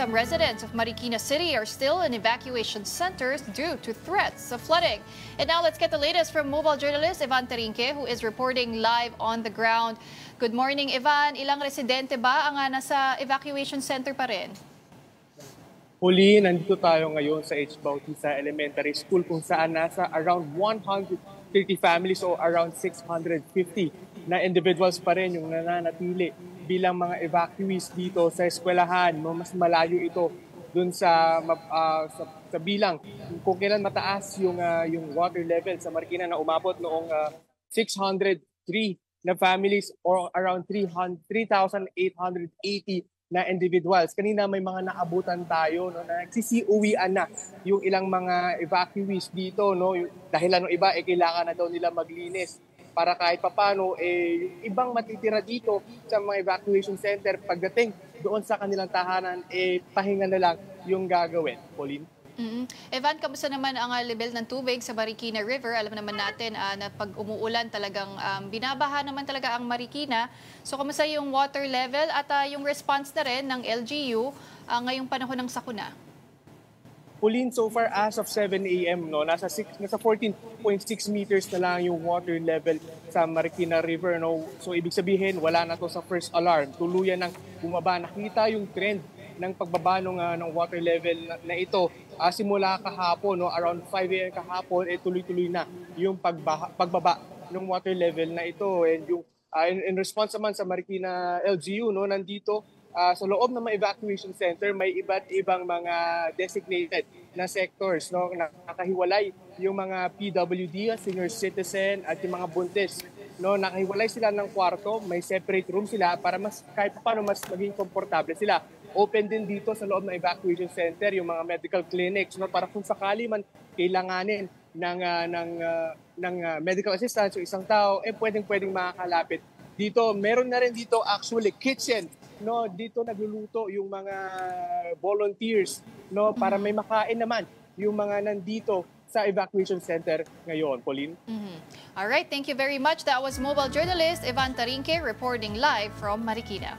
Some residents of Marikina City are still in evacuation centers due to threats of flooding. And now let's get the latest from mobile journalist Ivan Tarinque, who is reporting live on the ground. Good morning, Ivan. Ilang residente ba ang nasa evacuation center pa rin? Huli, nandito tayo ngayon sa H. Bautista Elementary School kung saan nasa around 130 families o around 650 na individuals pa rin yung nananatili bilang mga evacuees dito sa eskwelahan. Mas malayo ito dun sa bilang kung kailan mataas yung water level sa Marikina na umabot noong 603 na families or around 3,880 na individuals. Kanina may mga naabutan tayo no, na nagsisiuwian na yung ilang mga evacuees dito. No, dahilan ng iba, kailangan na daw nila maglinis para kahit papano, yung ibang matitira dito sa mga evacuation center, pagdating doon sa kanilang tahanan, pahinga na lang yung gagawin. Pauline? Evan, kamusta naman ang level ng tubig sa Marikina River? Alam naman natin na pag umuulan talagang binabaha naman talaga ang Marikina. So kamusta yung water level at yung response na rin ng LGU ngayong panahon ng sakuna? Pauline, so far as of 7 a.m., no, nasa 14.6 meters na lang yung water level sa Marikina River. No? So ibig sabihin, wala na to sa first alarm. Tuluyan ng bumaba. Nakita yung trend ng pagbaba ng water level na ito. Simula kahapon, no, around 5 a.m. kahapon, tuloy-tuloy na yung pagbaba ng water level na ito. And yung, in response naman sa Marikina LGU, no, nandito sa loob ng mga evacuation center, may iba't ibang mga designated na sectors. No, nakahiwalay yung mga PWD, senior citizen, at yung mga buntis. No, nakahiwalay sila ng kwarto, may separate room sila para mas kahit paano mas maging komportable sila. Open din dito sa loob ng evacuation center yung mga medical clinics, no, para kung sakali man kailanganin ng medical assistance o isang tao, pwedeng makakalapit. Dito, meron na rin dito actually kitchen, no, dito nagluluto yung mga volunteers, no, para may makain naman yung mga nandito sa evacuation center ngayon. Pauline? All right, thank you very much. That was mobile journalist Ivan Tarinque reporting live from Marikina.